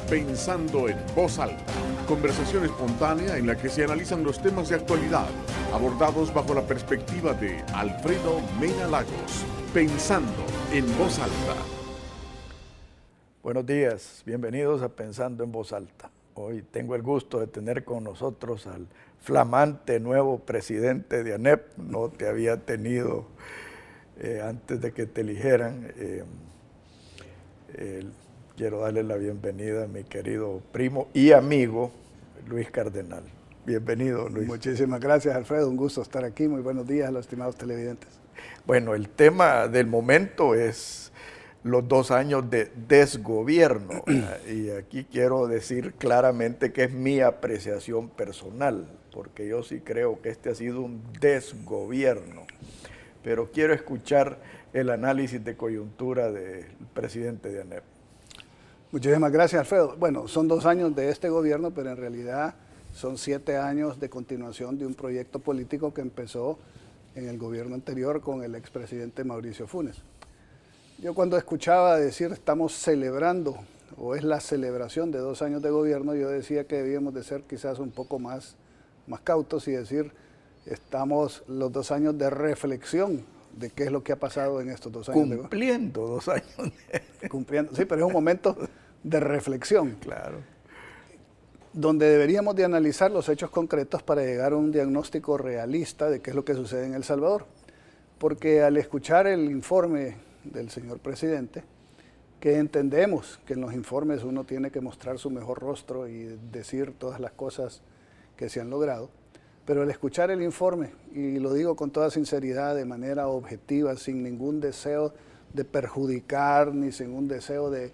Pensando en Voz Alta, conversación espontánea en la que se analizan los temas de actualidad, abordados bajo la perspectiva de Alfredo Mena Lagos. Pensando en Voz Alta. Buenos días, bienvenidos a Pensando en Voz Alta. Hoy tengo el gusto de tener con nosotros al flamante nuevo presidente de ANEP. No te había tenido antes de que te eligieran. Quiero darle la bienvenida a mi querido primo y amigo, Luis Cardenal. Bienvenido, Luis. Muchísimas gracias, Alfredo. Un gusto estar aquí. Muy buenos días a los estimados televidentes. Bueno, el tema del momento es los 2 años de desgobierno. Y aquí quiero decir claramente que es mi apreciación personal, porque yo sí creo que este ha sido un desgobierno. Pero quiero escuchar el análisis de coyuntura del presidente de ANEP. Muchísimas gracias, Alfredo. Bueno, son 2 años de este gobierno, pero en realidad son 7 años de continuación de un proyecto político que empezó en el gobierno anterior con el expresidente Mauricio Funes. Yo cuando escuchaba decir estamos celebrando o es la celebración de 2 años de gobierno, yo decía que debíamos de ser quizás un poco más cautos y decir estamos los 2 años de reflexión de qué es lo que ha pasado en estos 2 años. Cumpliendo 2 años. Cumpliendo, sí, pero es un momento de reflexión. Claro. Donde deberíamos de analizar los hechos concretos para llegar a un diagnóstico realista de qué es lo que sucede en El Salvador. Porque al escuchar el informe del señor presidente, que entendemos que en los informes uno tiene que mostrar su mejor rostro y decir todas las cosas que se han logrado, pero al escuchar el informe, y lo digo con toda sinceridad, de manera objetiva, sin ningún deseo de perjudicar, ni sin un deseo de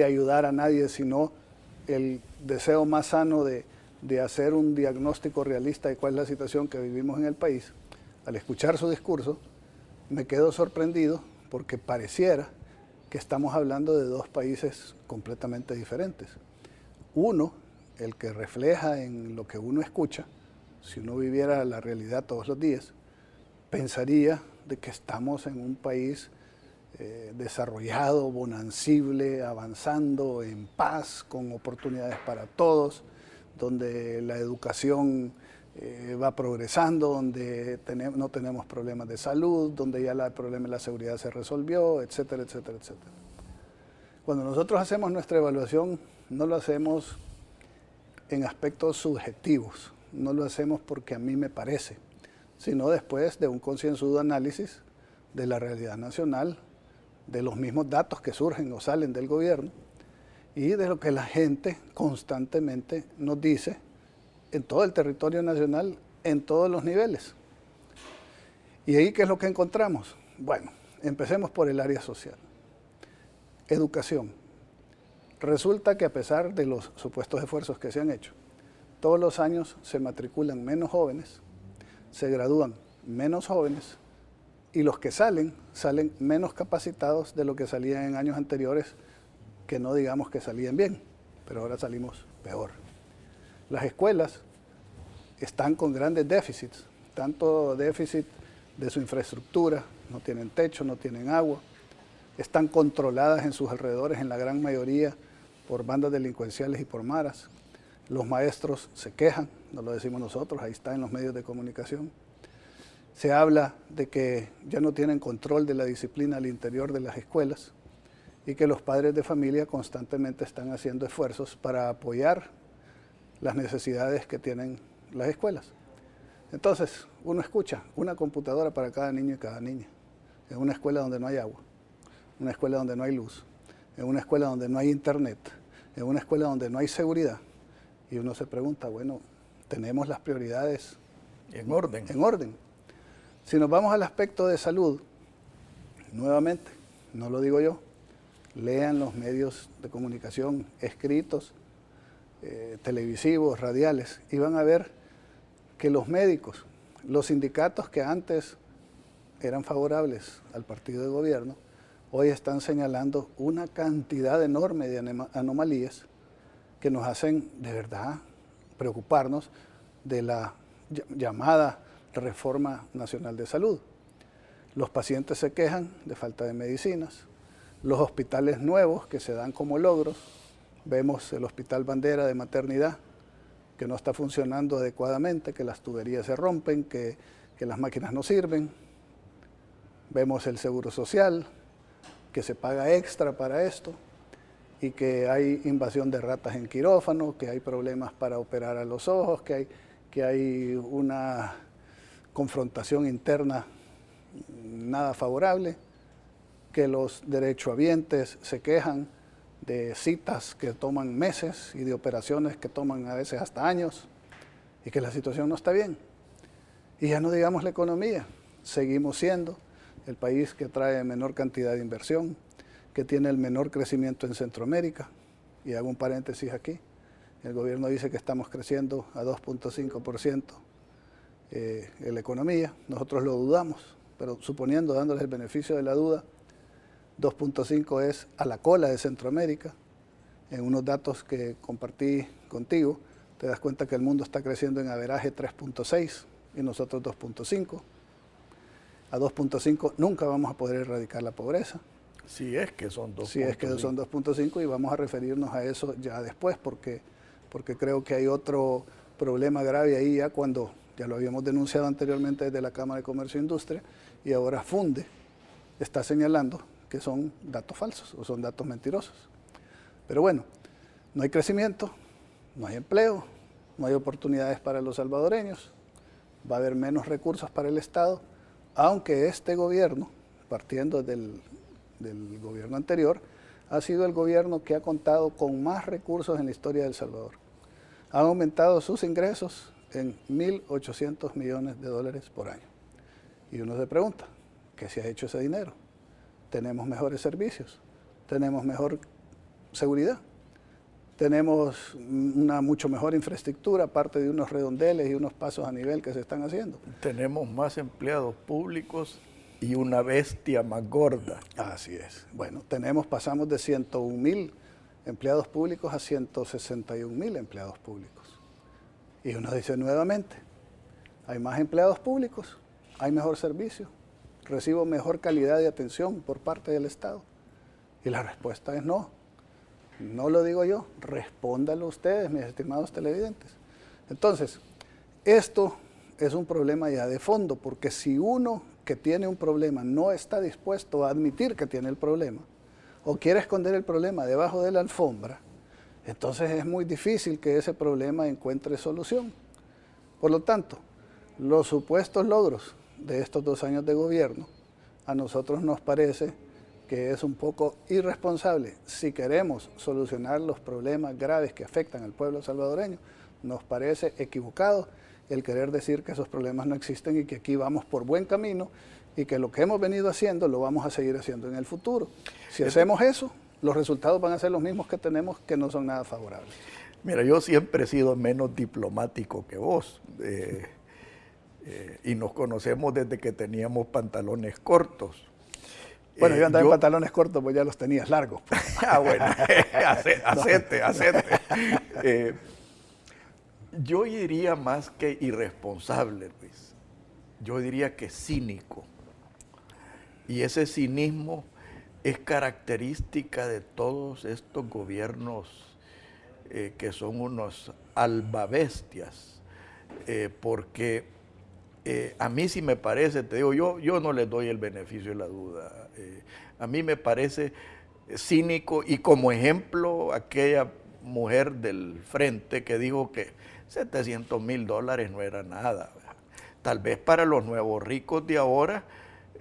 ayudar a nadie, sino el deseo más sano de hacer un diagnóstico realista de cuál es la situación que vivimos en el país, al escuchar su discurso, me quedo sorprendido porque pareciera que estamos hablando de 2 países completamente diferentes. Uno, el que refleja en lo que uno escucha, si uno viviera la realidad todos los días, pensaría de que estamos en un país desarrollado, bonancible, avanzando en paz, con oportunidades para todos, donde la educación va progresando, donde no tenemos problemas de salud, donde ya el problema de la seguridad se resolvió, etcétera, etcétera, etcétera. Cuando nosotros hacemos nuestra evaluación, no lo hacemos en aspectos subjetivos, no lo hacemos porque a mí me parece, sino después de un concienzudo análisis de la realidad nacional, de los mismos datos que surgen o salen del gobierno y de lo que la gente constantemente nos dice en todo el territorio nacional, en todos los niveles. ¿Y ahí qué es lo que encontramos? Bueno, empecemos por el área social. Educación. Resulta que a pesar de los supuestos esfuerzos que se han hecho, todos los años se matriculan menos jóvenes, se gradúan menos jóvenes y los que salen menos capacitados de lo que salían en años anteriores, que no digamos que salían bien, pero ahora salimos peor. Las escuelas están con grandes déficits, tanto déficit de su infraestructura, no tienen techo, no tienen agua, están controladas en sus alrededores en la gran mayoría por bandas delincuenciales y por maras. Los maestros se quejan, no lo decimos nosotros, ahí está en los medios de comunicación. Se habla de que ya no tienen control de la disciplina al interior de las escuelas y que los padres de familia constantemente están haciendo esfuerzos para apoyar las necesidades que tienen las escuelas. Entonces, uno escucha una computadora para cada niño y cada niña, en una escuela donde no hay agua, en una escuela donde no hay luz, en una escuela donde no hay internet, en una escuela donde no hay seguridad. Y uno se pregunta, bueno, ¿tenemos las prioridades en orden? En orden. Si nos vamos al aspecto de salud, nuevamente, no lo digo yo, lean los medios de comunicación escritos, televisivos, radiales, y van a ver que los médicos, los sindicatos que antes eran favorables al partido de gobierno, hoy están señalando una cantidad enorme de anomalías que nos hacen de verdad preocuparnos de la llamada Reforma Nacional de Salud. Los pacientes se quejan de falta de medicinas, los hospitales nuevos que se dan como logros Vemos el Hospital Bandera de Maternidad, que no está funcionando adecuadamente, que las tuberías se rompen, que las máquinas no sirven. Vemos el Seguro Social, que se paga extra para esto, y que hay invasión de ratas en quirófano, que hay problemas para operar a los ojos, que hay una confrontación interna nada favorable, que los derechohabientes se quejan de citas que toman meses y de operaciones que toman a veces hasta años, y que la situación no está bien. Y ya no digamos la economía, seguimos siendo el país que trae menor cantidad de inversión, que tiene el menor crecimiento en Centroamérica. Y hago un paréntesis aquí, el gobierno dice que estamos creciendo a 2.5% en la economía, nosotros lo dudamos, pero suponiendo, dándoles el beneficio de la duda, 2.5 es a la cola de Centroamérica. En unos datos que compartí contigo, te das cuenta que el mundo está creciendo en averaje 3.6 y nosotros 2.5. A 2.5 nunca vamos a poder erradicar la pobreza. Si es que son 2.5. Si es que son 2.5, y vamos a referirnos a eso ya después, porque creo que hay otro problema grave ahí ya cuando, ya lo habíamos denunciado anteriormente desde la Cámara de Comercio e Industria, y ahora Funde está señalando que son datos falsos o son datos mentirosos. Pero bueno, no hay crecimiento, no hay empleo, no hay oportunidades para los salvadoreños, va a haber menos recursos para el Estado, aunque este gobierno, partiendo del gobierno anterior, ha sido el gobierno que ha contado con más recursos en la historia de El Salvador. Han aumentado sus ingresos en 1.800 millones de dólares por año. Y uno se pregunta, ¿qué se ha hecho ese dinero? Tenemos mejores servicios, tenemos mejor seguridad, tenemos una mucho mejor infraestructura, aparte de unos redondeles y unos pasos a nivel que se están haciendo. Tenemos más empleados públicos y una bestia más gorda. Así es. Bueno, pasamos de 101.000 empleados públicos a 161.000 empleados públicos. Y uno dice nuevamente, hay más empleados públicos, hay mejor servicio, recibo mejor calidad de atención por parte del Estado. Y la respuesta es no. No lo digo yo, respóndanlo ustedes, mis estimados televidentes. Entonces, esto es un problema ya de fondo, porque si uno que tiene un problema no está dispuesto a admitir que tiene el problema, o quiere esconder el problema debajo de la alfombra, entonces es muy difícil que ese problema encuentre solución. Por lo tanto, los supuestos logros de estos 2 años de gobierno, a nosotros nos parece que es un poco irresponsable. Si queremos solucionar los problemas graves que afectan al pueblo salvadoreño, nos parece equivocado el querer decir que esos problemas no existen y que aquí vamos por buen camino y que lo que hemos venido haciendo lo vamos a seguir haciendo en el futuro. Si hacemos eso, los resultados van a ser los mismos que tenemos, que no son nada favorables. Mira, yo siempre he sido menos diplomático que vos. Y nos conocemos desde que teníamos pantalones cortos. Bueno, yo andaba en pantalones cortos, pues ya los tenías largos. Ah, bueno, hacete. Yo diría más que irresponsable, Luis. Yo diría que cínico. Y ese cinismo es característica de todos estos gobiernos que son unos albabestias. Porque a mí sí me parece, te digo, yo no les doy el beneficio de la duda. A mí me parece cínico, y como ejemplo aquella mujer del frente que dijo que $700,000 no era nada. Tal vez para los nuevos ricos de ahora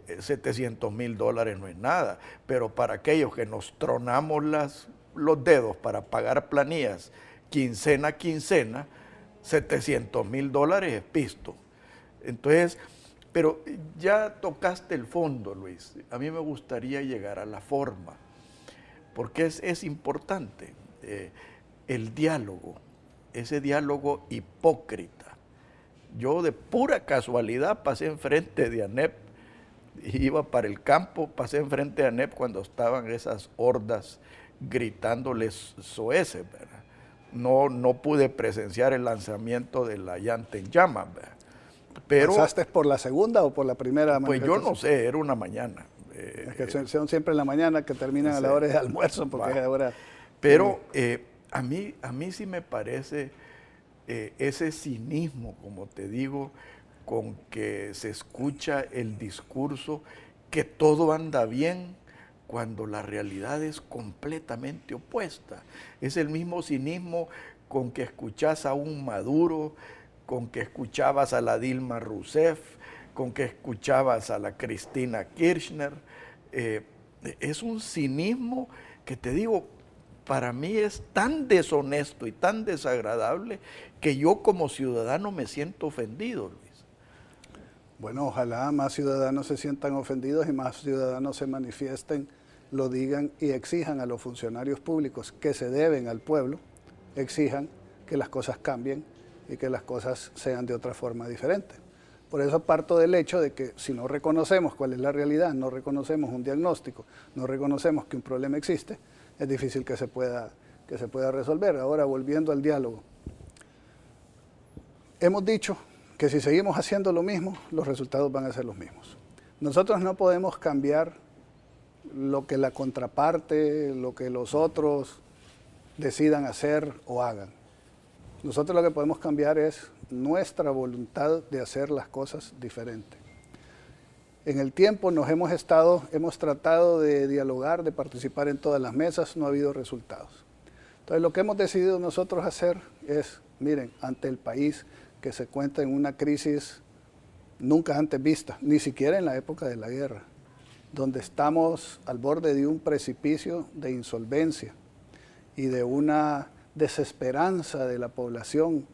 $700,000 no es nada, pero para aquellos que nos tronamos los dedos para pagar planillas quincena a quincena, $700,000 es pisto. Entonces, pero ya tocaste el fondo, Luis. A mí me gustaría llegar a la forma, porque es importante el diálogo, ese diálogo hipócrita. Yo de pura casualidad pasé enfrente de ANEP, iba para el campo, pasé enfrente de ANEP cuando estaban esas hordas gritándoles soeces, ¿verdad? No pude presenciar el lanzamiento de la llanta en llamas, ¿verdad? Pero, ¿pasaste por la segunda o por la primera? Pues yo no sé, era una mañana. Es que son siempre en la mañana que terminan a la hora de almuerzo, porque es ahora. Pero a mí sí me parece ese cinismo, como te digo, con que se escucha el discurso que todo anda bien cuando la realidad es completamente opuesta. Es el mismo cinismo con que escuchás a un Maduro, con que escuchabas a la Dilma Rousseff, con que escuchabas a la Cristina Kirchner. Es un cinismo que, te digo, para mí es tan deshonesto y tan desagradable que yo como ciudadano me siento ofendido, Luis. Bueno, ojalá más ciudadanos se sientan ofendidos y más ciudadanos se manifiesten, lo digan y exijan a los funcionarios públicos que se deben al pueblo, exijan que las cosas cambien y que las cosas sean de otra forma diferente. Por eso parto del hecho de que si no reconocemos cuál es la realidad, no reconocemos un diagnóstico, no reconocemos que un problema existe, es difícil que se pueda resolver. Ahora, volviendo al diálogo. Hemos dicho que si seguimos haciendo lo mismo, los resultados van a ser los mismos. Nosotros no podemos cambiar lo que la contraparte, lo que los otros decidan hacer o hagan. Nosotros lo que podemos cambiar es nuestra voluntad de hacer las cosas diferente. En el tiempo hemos tratado de dialogar, de participar en todas las mesas, no ha habido resultados. Entonces lo que hemos decidido nosotros hacer es, miren, ante el país que se cuenta en una crisis nunca antes vista, ni siquiera en la época de la guerra, donde estamos al borde de un precipicio de insolvencia y de una desesperanza de la población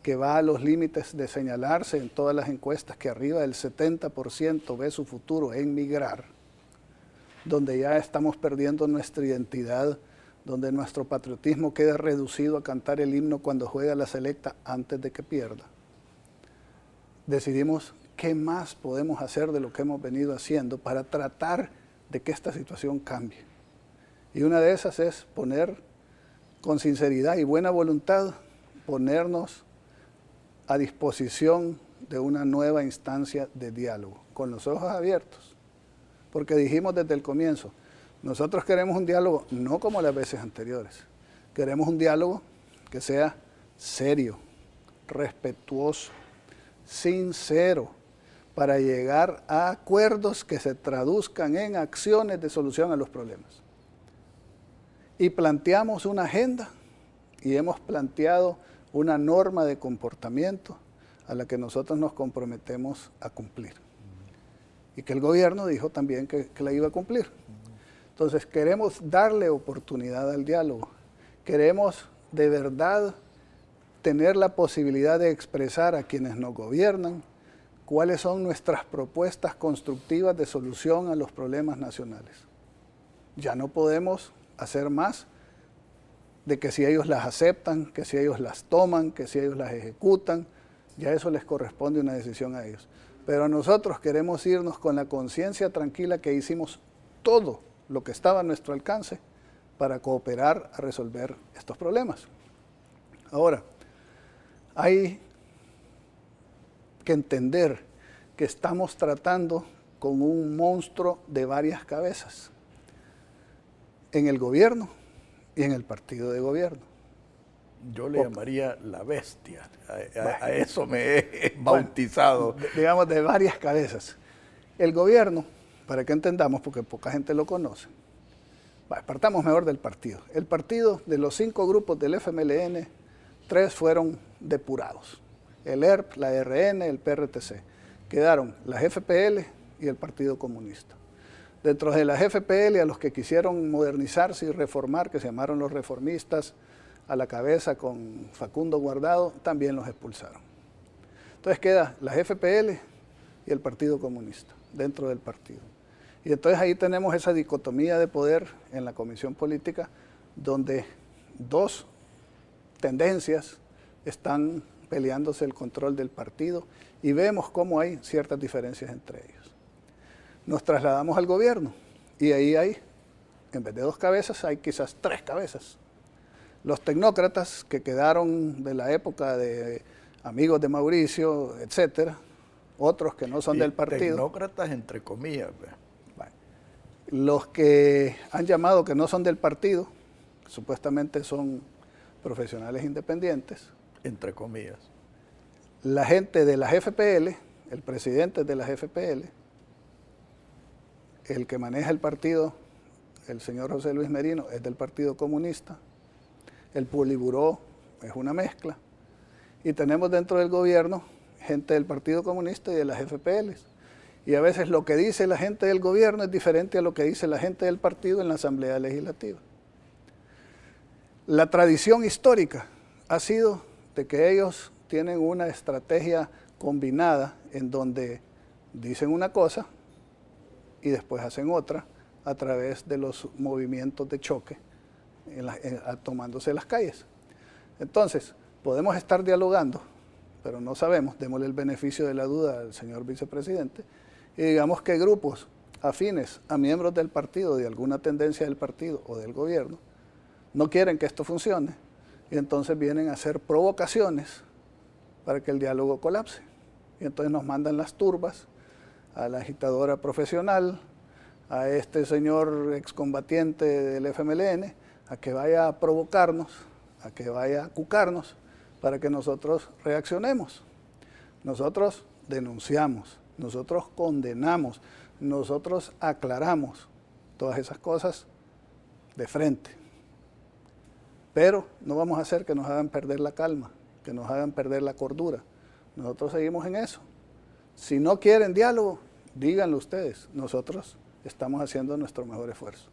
que va a los límites de señalarse en todas las encuestas que arriba del 70% ve su futuro en migrar, donde ya estamos perdiendo nuestra identidad, donde nuestro patriotismo queda reducido a cantar el himno cuando juega la selecta antes de que pierda. Decidimos qué más podemos hacer de lo que hemos venido haciendo para tratar de que esta situación cambie. Y una de esas es poner con sinceridad y buena voluntad, ponernos a disposición de una nueva instancia de diálogo, con los ojos abiertos. Porque dijimos desde el comienzo, nosotros queremos un diálogo no como las veces anteriores, queremos un diálogo que sea serio, respetuoso, sincero, para llegar a acuerdos que se traduzcan en acciones de solución a los problemas. Y planteamos una agenda y hemos planteado una norma de comportamiento a la que nosotros nos comprometemos a cumplir. Y que el gobierno dijo también que la iba a cumplir. Entonces queremos darle oportunidad al diálogo. Queremos de verdad tener la posibilidad de expresar a quienes nos gobiernan cuáles son nuestras propuestas constructivas de solución a los problemas nacionales. Ya no podemos hacer más de que si ellos las aceptan, que si ellos las toman, que si ellos las ejecutan, ya eso les corresponde una decisión a ellos. Pero nosotros queremos irnos con la conciencia tranquila que hicimos todo lo que estaba a nuestro alcance para cooperar a resolver estos problemas. Ahora, hay que entender que estamos tratando con un monstruo de varias cabezas en el gobierno y en el partido de gobierno. Yo le llamaría la bestia, a eso me he bautizado. Bueno, digamos de varias cabezas. El gobierno, para que entendamos, porque poca gente lo conoce, partamos mejor del partido. El partido, de los 5 grupos del FMLN, 3 fueron depurados. El ERP, la RN, el PRTC. Quedaron la FPL y el Partido Comunista. Dentro de la FPL, a los que quisieron modernizarse y reformar, que se llamaron los reformistas, a la cabeza con Facundo Guardado, también los expulsaron. Entonces queda la FPL y el Partido Comunista dentro del partido. Y entonces ahí tenemos esa dicotomía de poder en la comisión política, donde 2 tendencias están peleándose el control del partido y vemos cómo hay ciertas diferencias entre ellos. Nos trasladamos al gobierno y ahí hay, en vez de 2 cabezas, hay quizás 3 cabezas. Los tecnócratas que quedaron de la época de amigos de Mauricio, etcétera, otros que no son del partido. Tecnócratas entre comillas. Bueno, los que han llamado que no son del partido, supuestamente son profesionales independientes, entre comillas. la gente de las FPL, el presidente de las FPL, el que maneja el partido, el señor José Luis Merino, es del Partido Comunista, el Poliburó es una mezcla, y tenemos dentro del gobierno gente del Partido Comunista y de las FPL. Y a veces lo que dice la gente del gobierno es diferente a lo que dice la gente del partido en la Asamblea Legislativa. La tradición histórica ha sido de que ellos tienen una estrategia combinada en donde dicen una cosa y después hacen otra a través de los movimientos de choque tomándose las calles. Entonces, podemos estar dialogando, pero no sabemos, démosle el beneficio de la duda al señor vicepresidente, y digamos que grupos afines a miembros del partido, de alguna tendencia del partido o del gobierno, no quieren que esto funcione, y entonces vienen a hacer provocaciones para que el diálogo colapse. Y entonces nos mandan las turbas a la agitadora profesional, a este señor excombatiente del FMLN, a que vaya a provocarnos, a que vaya a cucarnos, para que nosotros reaccionemos. Nosotros denunciamos, nosotros condenamos, nosotros aclaramos todas esas cosas de frente. Pero no vamos a hacer que nos hagan perder la calma, que nos hagan perder la cordura. Nosotros seguimos en eso. Si no quieren diálogo, díganlo ustedes. Nosotros estamos haciendo nuestro mejor esfuerzo.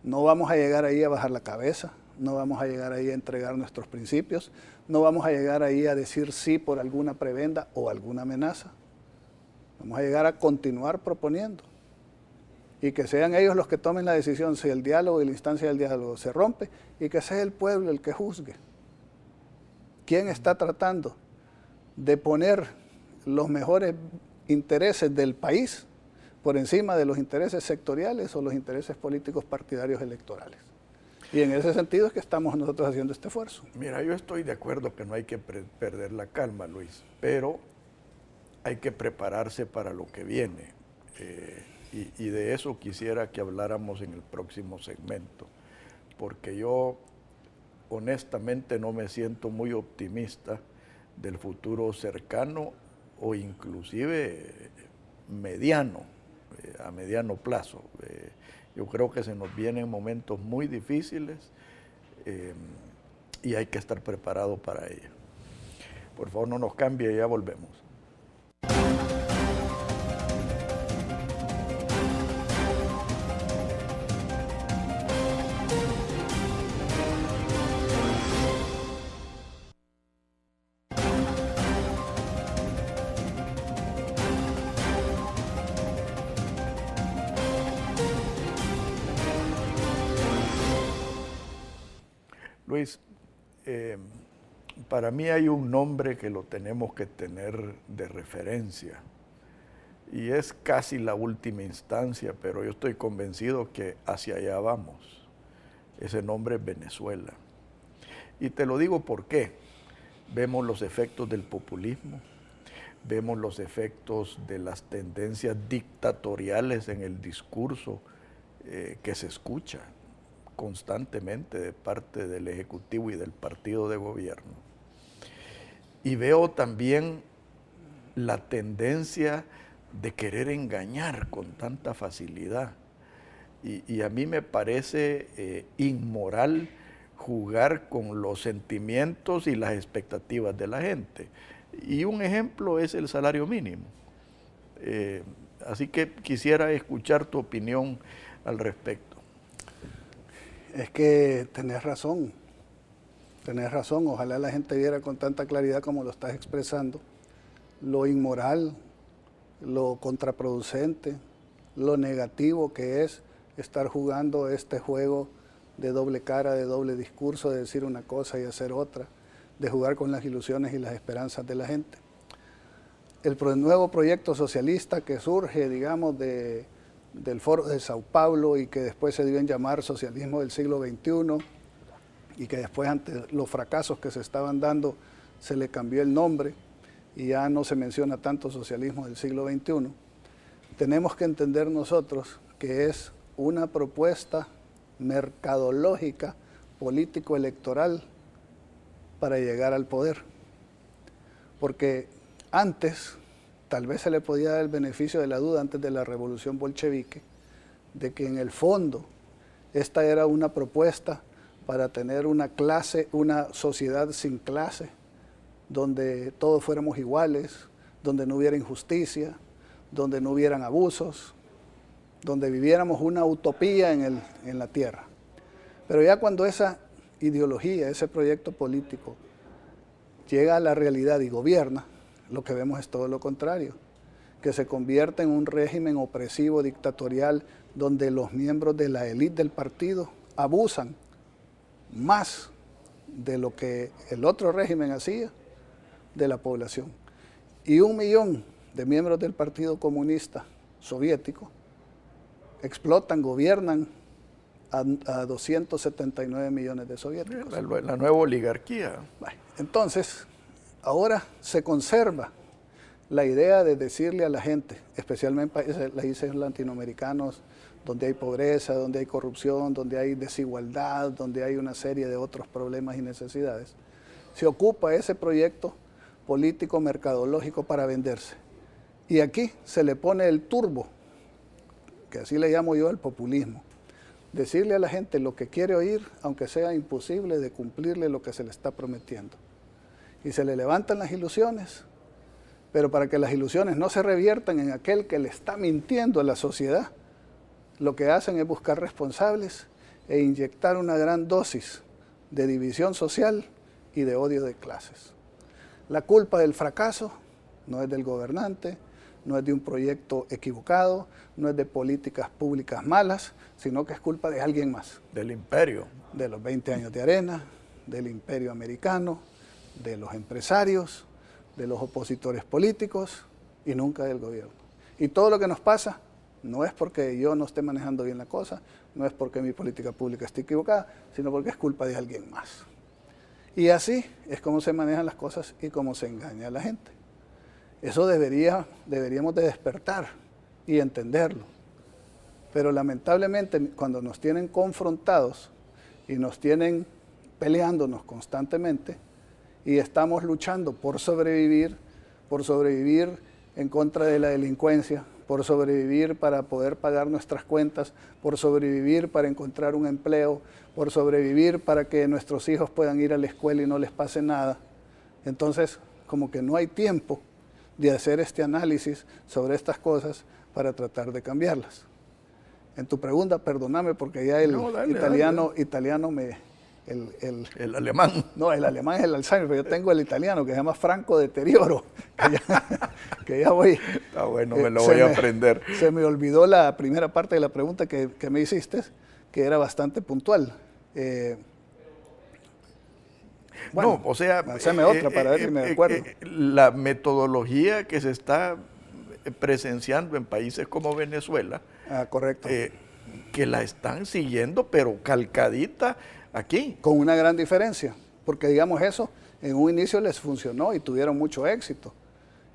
No vamos a llegar ahí a bajar la cabeza, no vamos a llegar ahí a entregar nuestros principios, no vamos a llegar ahí a decir sí por alguna prebenda o alguna amenaza. Vamos a llegar a continuar proponiendo y que sean ellos los que tomen la decisión si el diálogo y la instancia del diálogo se rompe y que sea el pueblo el que juzgue. ¿Quién está tratando de poner los mejores intereses del país por encima de los intereses sectoriales o los intereses políticos partidarios electorales? Y en ese sentido es que estamos nosotros haciendo este esfuerzo. Mira, yo estoy de acuerdo que no hay que perder la calma, Luis, pero hay que prepararse para lo que viene. Y de eso quisiera que habláramos en el próximo segmento, porque yo honestamente no me siento muy optimista del futuro cercano o inclusive mediano, a mediano plazo. Yo creo que se nos vienen momentos muy difíciles y hay que estar preparado para ello. Por favor, no nos cambie, ya volvemos. Luis, para mí hay un nombre que lo tenemos que tener de referencia y es casi la última instancia, pero yo estoy convencido que hacia allá vamos. Ese nombre es Venezuela. Y te lo digo porque vemos los efectos del populismo, vemos los efectos de las tendencias dictatoriales en el discurso que se escucha constantemente de parte del Ejecutivo y del partido de gobierno. Y veo también la tendencia de querer engañar con tanta facilidad. Y a mí me parece inmoral jugar con los sentimientos y las expectativas de la gente. Y un ejemplo es el salario mínimo. Así que quisiera escuchar tu opinión al respecto. Es que tenés razón, ojalá la gente viera con tanta claridad como lo estás expresando, lo inmoral, lo contraproducente, lo negativo que es estar jugando este juego de doble cara, de doble discurso, de decir una cosa y hacer otra, de jugar con las ilusiones y las esperanzas de la gente. El nuevo proyecto socialista que surge, digamos, del Foro de Sao Paulo y que después se dio en llamar socialismo del siglo XXI y que después ante los fracasos que se estaban dando se le cambió el nombre y ya no se menciona tanto socialismo del siglo XXI, tenemos que entender nosotros que es una propuesta mercadológica político-electoral para llegar al poder. Porque antes, tal vez se le podía dar el beneficio de la duda antes de la revolución bolchevique, de que en el fondo esta era una propuesta para tener una sociedad sin clase, donde todos fuéramos iguales, donde no hubiera injusticia, donde no hubieran abusos, donde viviéramos una utopía en la tierra. Pero ya cuando esa ideología, ese proyecto político llega a la realidad y gobierna, lo que vemos es todo lo contrario, que se convierte en un régimen opresivo, dictatorial, donde los miembros de la élite del partido abusan más de lo que el otro régimen hacía de la población. Y 1 millón de miembros del Partido Comunista Soviético explotan, gobiernan a 279 millones de soviéticos. La nueva oligarquía. Bueno, entonces, ahora se conserva la idea de decirle a la gente, especialmente en países latinoamericanos, donde hay pobreza, donde hay corrupción, donde hay desigualdad, donde hay una serie de otros problemas y necesidades, se ocupa ese proyecto político mercadológico para venderse. Y aquí se le pone el turbo, que así le llamo yo al populismo. Decirle a la gente lo que quiere oír, aunque sea imposible de cumplirle lo que se le está prometiendo. Y se le levantan las ilusiones, pero para que las ilusiones no se reviertan en aquel que le está mintiendo a la sociedad, lo que hacen es buscar responsables e inyectar una gran dosis de división social y de odio de clases. La culpa del fracaso no es del gobernante, no es de un proyecto equivocado, no es de políticas públicas malas, sino que es culpa de alguien más. Del imperio. De los 20 años de arena, del imperio americano, de los empresarios, de los opositores políticos y nunca del gobierno. Y todo lo que nos pasa no es porque yo no esté manejando bien la cosa, no es porque mi política pública esté equivocada, sino porque es culpa de alguien más. Y así es como se manejan las cosas y cómo se engaña a la gente. Eso deberíamos de despertar y entenderlo. Pero lamentablemente cuando nos tienen confrontados y nos tienen peleándonos constantemente y estamos luchando por sobrevivir en contra de la delincuencia, por sobrevivir para poder pagar nuestras cuentas, por sobrevivir para encontrar un empleo, por sobrevivir para que nuestros hijos puedan ir a la escuela y no les pase nada. Entonces, como que no hay tiempo de hacer este análisis sobre estas cosas para tratar de cambiarlas. En tu pregunta, perdóname porque ya el italiano me... El alemán. No, el alemán es el Alzheimer, pero yo tengo el italiano que se llama Franco Deterioro, que ya voy... Está bueno, me lo voy a aprender. Se me olvidó la primera parte de la pregunta que me hiciste, que era bastante puntual. Bueno, o sea... Haceme otra para ver si me acuerdo. La metodología que se está presenciando en países como Venezuela... correcto. Que la están siguiendo, pero calcadita aquí. Con una gran diferencia, porque digamos eso, en un inicio les funcionó y tuvieron mucho éxito.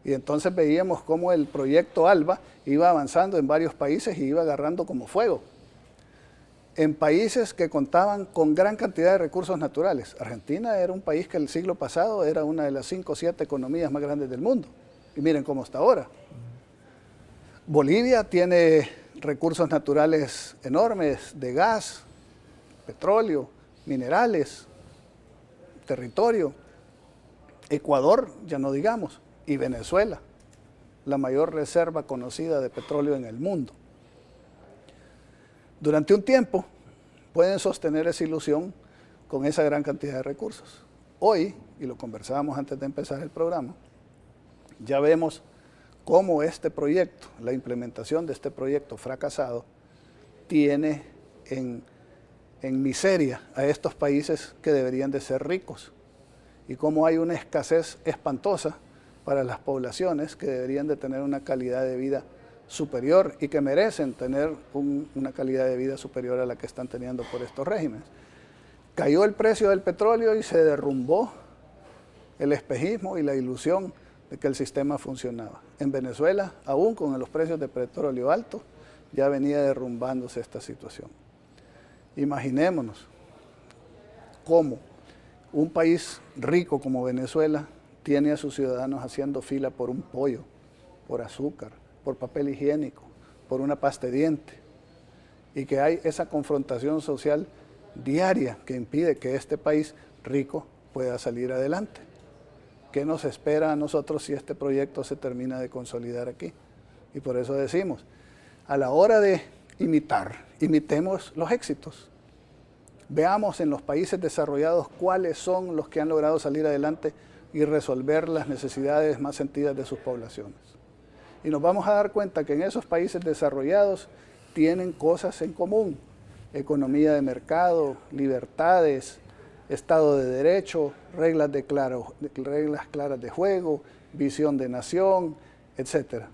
Y entonces veíamos cómo el proyecto ALBA iba avanzando en varios países y iba agarrando como fuego. En países que contaban con gran cantidad de recursos naturales. Argentina era un país que el siglo pasado era una de las 5 o 7 economías más grandes del mundo. Y miren cómo está ahora. Bolivia tiene recursos naturales enormes de gas, petróleo, minerales, territorio. Ecuador, ya no digamos, y Venezuela, la mayor reserva conocida de petróleo en el mundo. Durante un tiempo pueden sostener esa ilusión con esa gran cantidad de recursos. Hoy, y lo conversábamos antes de empezar el programa, ya vemos cómo este proyecto, la implementación de este proyecto fracasado, tiene en miseria a estos países que deberían de ser ricos y cómo hay una escasez espantosa para las poblaciones que deberían de tener una calidad de vida superior y que merecen tener una calidad de vida superior a la que están teniendo por estos regímenes. Cayó el precio del petróleo y se derrumbó el espejismo y la ilusión de que el sistema funcionaba. En Venezuela, aún con los precios de petróleo altos, ya venía derrumbándose esta situación. Imaginémonos cómo Un país rico como Venezuela tiene a sus ciudadanos haciendo fila por un pollo, por azúcar, por papel higiénico, por una pasta de diente, y que hay esa confrontación social diaria que impide que este país rico pueda salir adelante. ¿Qué nos espera a nosotros si este proyecto se termina de consolidar aquí? Y por eso decimos, a la hora de imitar, imitemos los éxitos. Veamos en los países desarrollados cuáles son los que han logrado salir adelante y resolver las necesidades más sentidas de sus poblaciones. Y nos vamos a dar cuenta que en esos países desarrollados tienen cosas en común: economía de mercado, libertades, Estado de Derecho, reglas claras de juego, visión de nación, etc.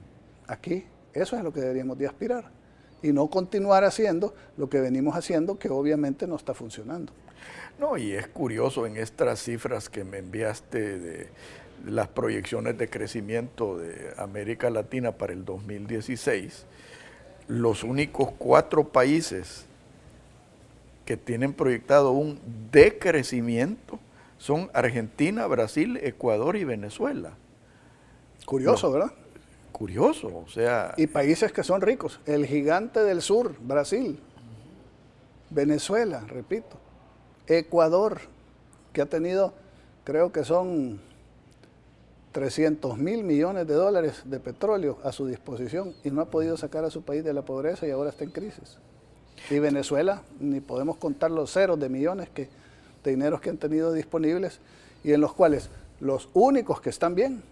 Aquí eso es lo que deberíamos de aspirar y no continuar haciendo lo que venimos haciendo, que obviamente no está funcionando. No, y es curioso en estas cifras que me enviaste de las proyecciones de crecimiento de América Latina para el 2016, los únicos 4 países que tienen proyectado un decrecimiento son Argentina, Brasil, Ecuador y Venezuela. Curioso, ¿verdad? Curioso, o sea... Y países que son ricos. El gigante del sur, Brasil. Venezuela, repito. Ecuador, que ha tenido, creo que son 300 mil millones de dólares de petróleo a su disposición y no ha podido sacar a su país de la pobreza y ahora está en crisis. Y Venezuela, ni podemos contar los ceros de millones de dineros que han tenido disponibles y en los cuales los únicos que están bien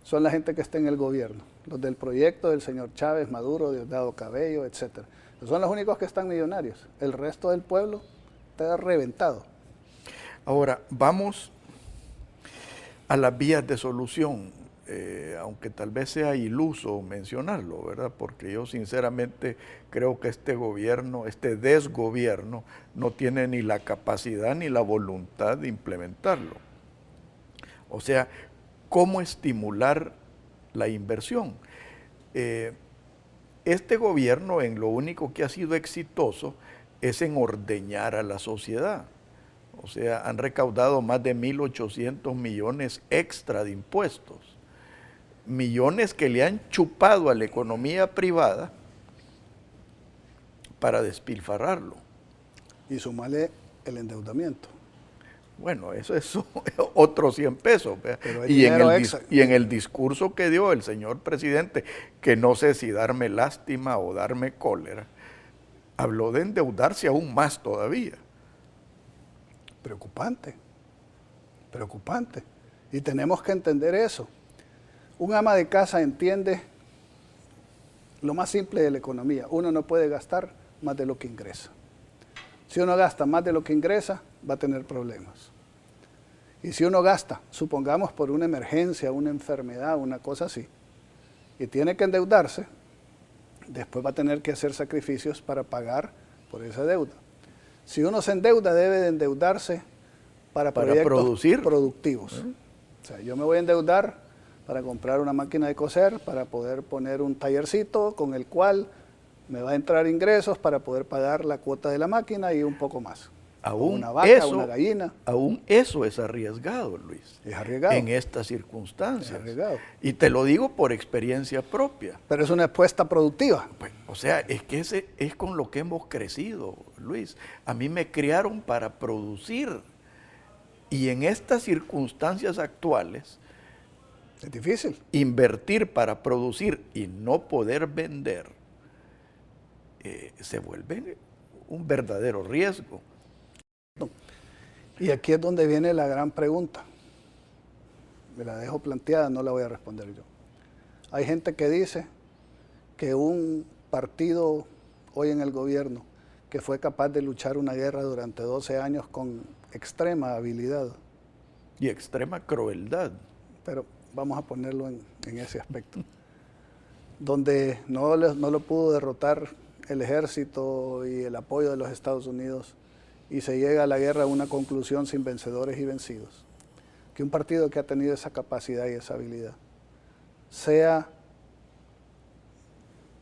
son la gente que está en el gobierno, los del proyecto del señor Chávez, Maduro, Diosdado Cabello, etc. Son los únicos que están millonarios. El resto del pueblo está reventado. Ahora, vamos a las vías de solución, aunque tal vez sea iluso mencionarlo, ¿verdad? Porque yo sinceramente creo que este gobierno, este desgobierno, no tiene ni la capacidad ni la voluntad de implementarlo. O sea, ¿cómo estimular la inversión? Este gobierno en lo único que ha sido exitoso es en ordeñar a la sociedad. O sea, han recaudado más de 1.800 millones extra de impuestos. Millones que le han chupado a la economía privada para despilfarrarlo. Y sumarle el endeudamiento. Bueno, eso es otros 100 pesos. Y en el discurso que dio el señor presidente, que no sé si darme lástima o darme cólera, habló de endeudarse aún más todavía. Preocupante, preocupante. Y tenemos que entender eso. Un ama de casa entiende lo más simple de la economía. Uno no puede gastar más de lo que ingresa. Si uno gasta más de lo que ingresa, va a tener problemas. Y si uno gasta, supongamos por una emergencia, una enfermedad, una cosa así, y tiene que endeudarse, después va a tener que hacer sacrificios para pagar por esa deuda. Si uno se endeuda, debe de endeudarse para proyectos productivos. O sea, yo me voy a endeudar para comprar una máquina de coser, para poder poner un tallercito con el cual me va a entrar ingresos para poder pagar la cuota de la máquina y un poco más. Aún una vaca, eso, una gallina. Aún eso es arriesgado, Luis. Es arriesgado. En estas circunstancias. Es arriesgado. Y te lo digo por experiencia propia. Pero es una apuesta productiva. Pues, o sea, es que ese es con lo que hemos crecido, Luis. A mí me criaron para producir. Y en estas circunstancias actuales, es difícil. Invertir para producir y no poder vender se vuelve un verdadero riesgo. Y aquí es donde viene la gran pregunta. Me la dejo planteada, no la voy a responder yo. Hay gente que dice que un partido hoy en el gobierno que fue capaz de luchar una guerra durante 12 años con extrema habilidad. Y extrema crueldad. Pero vamos a ponerlo en ese aspecto. Donde no lo pudo derrotar el ejército y el apoyo de los Estados Unidos y se llega a la guerra a una conclusión sin vencedores y vencidos. Que un partido que ha tenido esa capacidad y esa habilidad sea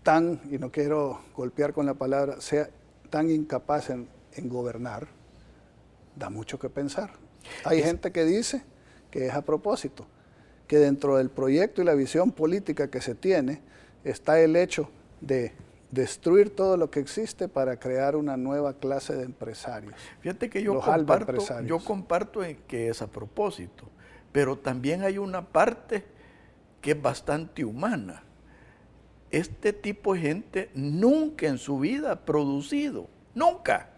tan, y no quiero golpear con la palabra, sea tan incapaz en gobernar, da mucho que pensar. Hay gente que dice que es a propósito, que dentro del proyecto y la visión política que se tiene está el hecho de destruir todo lo que existe para crear una nueva clase de empresarios. Fíjate que Los yo comparto en que es a propósito, pero también hay una parte que es bastante humana. Este tipo de gente nunca en su vida ha producido, nunca.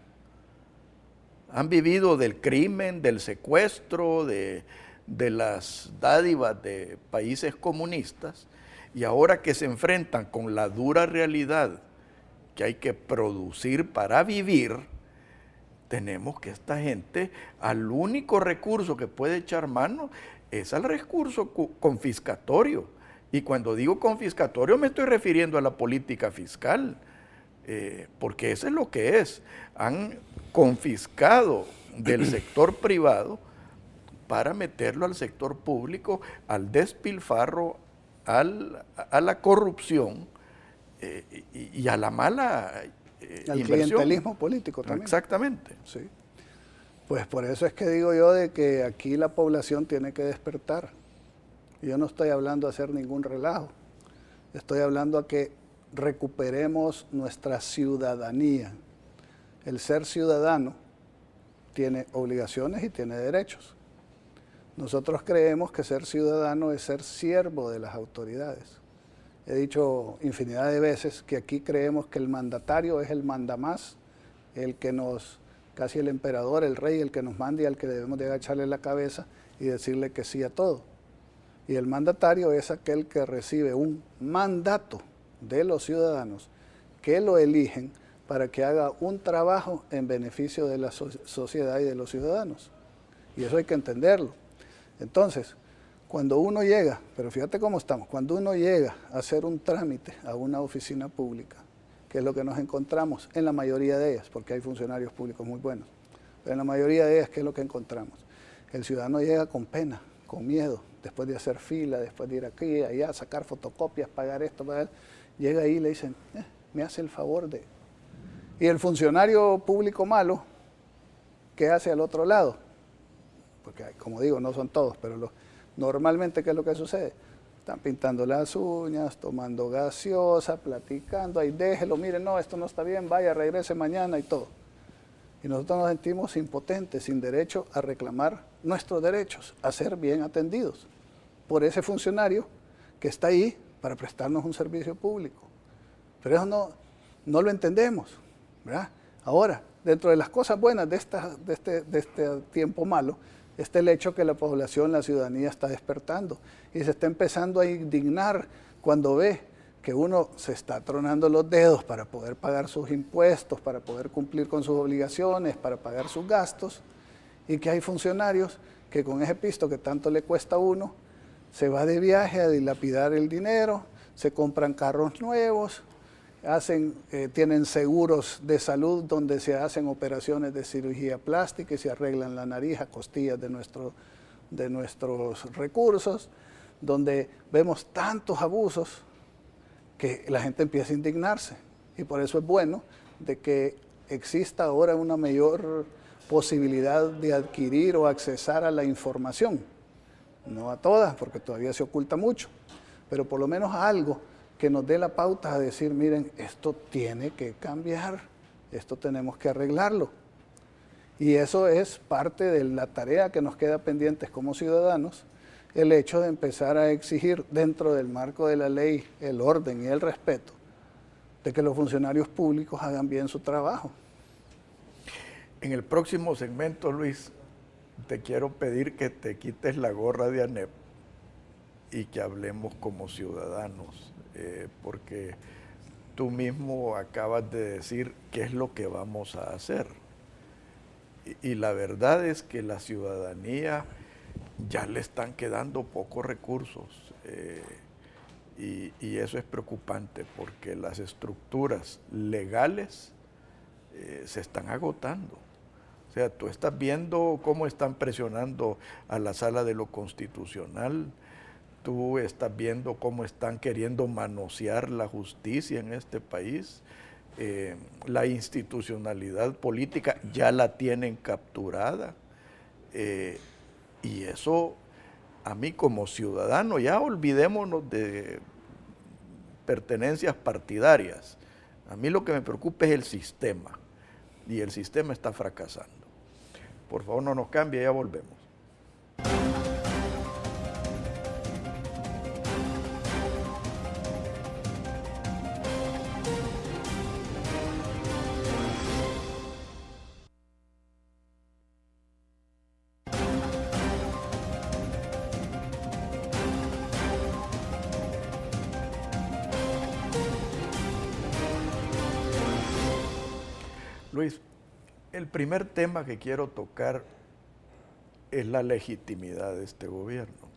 Han vivido del crimen, del secuestro, de las dádivas de países comunistas, y ahora que se enfrentan con la dura realidad que hay que producir para vivir, tenemos que esta gente, al único recurso que puede echar mano es al recurso confiscatorio. Y cuando digo confiscatorio me estoy refiriendo a la política fiscal, porque eso es lo que es. Han confiscado del sector privado para meterlo al sector público, al despilfarro, a la corrupción y a la mala al inversión. clientelismo político también. Exactamente. Sí. Pues por eso es que digo yo de que aquí la población tiene que despertar. Yo no estoy hablando de hacer ningún relajo. Estoy hablando a que recuperemos nuestra ciudadanía. El ser ciudadano tiene obligaciones y tiene derechos. Nosotros creemos que ser ciudadano es ser siervo de las autoridades. He dicho infinidad de veces que aquí creemos que el mandatario es el mandamás, el que nos, casi el emperador, el rey, el que nos manda y al que debemos de agacharle la cabeza y decirle que sí a todo. Y el mandatario es aquel que recibe un mandato de los ciudadanos que lo eligen para que haga un trabajo en beneficio de la sociedad y de los ciudadanos. Y eso hay que entenderlo. Entonces, cuando uno llega, pero fíjate cómo estamos, cuando uno llega a hacer un trámite a una oficina pública, que es lo que nos encontramos en la mayoría de ellas, porque hay funcionarios públicos muy buenos, pero en la mayoría de ellas, ¿qué es lo que encontramos? El ciudadano llega con pena, con miedo, después de hacer fila, después de ir aquí, allá, sacar fotocopias, pagar esto, pagar, llega ahí y le dicen, me hace el favor de... Y el funcionario público malo, ¿qué hace al otro lado? Porque, como digo, no son todos, pero normalmente, ¿qué es lo que sucede? Están pintando las uñas, tomando gaseosa, platicando, ahí déjelo, miren, no, esto no está bien, vaya, regrese mañana y todo. Y nosotros nos sentimos impotentes, sin derecho a reclamar nuestros derechos, a ser bien atendidos por ese funcionario que está ahí para prestarnos un servicio público. Pero eso no lo entendemos, ¿verdad? Ahora, dentro de las cosas buenas de este tiempo malo, está el hecho que la población, la ciudadanía está despertando y se está empezando a indignar cuando ve que uno se está tronando los dedos para poder pagar sus impuestos, para poder cumplir con sus obligaciones, para pagar sus gastos, y que hay funcionarios que con ese pisto que tanto le cuesta a uno, se va de viaje a dilapidar el dinero, se compran carros nuevos, tienen seguros de salud donde se hacen operaciones de cirugía plástica y se arreglan la nariz a costillas de nuestros recursos, donde vemos tantos abusos que la gente empieza a indignarse. Y por eso es bueno de que exista ahora una mayor posibilidad de adquirir o accesar a la información. No a todas, porque todavía se oculta mucho, pero por lo menos a algo que nos dé la pauta a decir, miren, esto tiene que cambiar, esto tenemos que arreglarlo. Y eso es parte de la tarea que nos queda pendientes como ciudadanos, el hecho de empezar a exigir dentro del marco de la ley el orden y el respeto de que los funcionarios públicos hagan bien su trabajo. En el próximo segmento, Luis, te quiero pedir que te quites la gorra de ANEP y que hablemos como ciudadanos, porque tú mismo acabas de decir qué es lo que vamos a hacer. Y la verdad es que la ciudadanía ya le están quedando pocos recursos y eso es preocupante porque las estructuras legales se están agotando. O sea, tú estás viendo cómo están presionando a la Sala de lo Constitucional, tú estás viendo cómo están queriendo manosear la justicia en este país La institucionalidad política ya la tienen capturada. Y eso, a mí como ciudadano, ya olvidémonos de pertenencias partidarias. A mí lo que me preocupa es el sistema, y el sistema está fracasando. Por favor, no nos cambie, ya volvemos. Luis, el primer tema que quiero tocar es la legitimidad de este gobierno.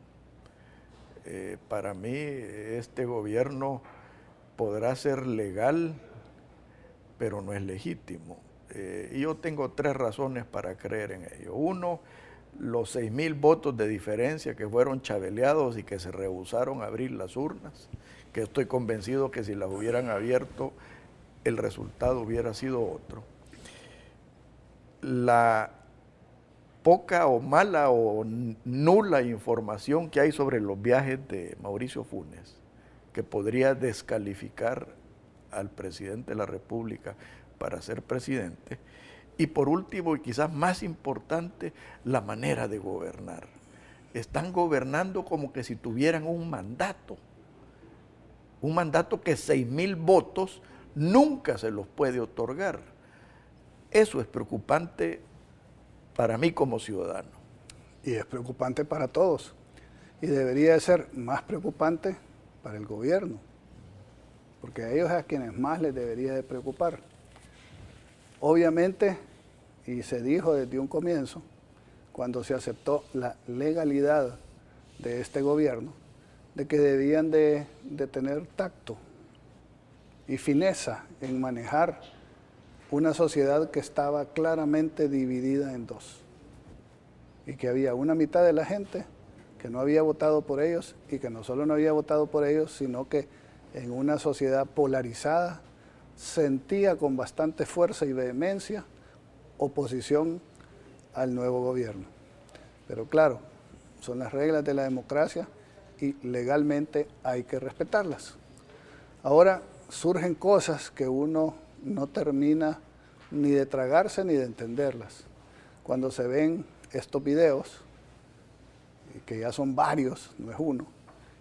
Para mí, este gobierno podrá ser legal, pero no es legítimo. Y yo tengo 3 razones para creer en ello. Uno, los 6,000 votos de diferencia que fueron chabeleados y que se rehusaron a abrir las urnas, que estoy convencido que si las hubieran abierto, el resultado hubiera sido otro. La poca o mala o nula información que hay sobre los viajes de Mauricio Funes, que podría descalificar al presidente de la República para ser presidente. Y por último, y quizás más importante, la manera de gobernar. Están gobernando como que si tuvieran un mandato que 6,000 votos nunca se los puede otorgar. Eso es preocupante para mí como ciudadano. Y es preocupante para todos. Y debería de ser más preocupante para el gobierno, porque a ellos es a quienes más les debería de preocupar. Obviamente, y se dijo desde un comienzo, cuando se aceptó la legalidad de este gobierno, de que debían de tener tacto y fineza en manejar una sociedad que estaba claramente dividida en dos, y que había una mitad de la gente que no había votado por ellos, y que no solo no había votado por ellos, sino que en una sociedad polarizada sentía con bastante fuerza y vehemencia oposición al nuevo gobierno. Pero claro, son las reglas de la democracia y legalmente hay que respetarlas. Ahora surgen cosas que uno no termina ni de tragarse ni de entenderlas. Cuando se ven estos videos, que ya son varios, no es uno,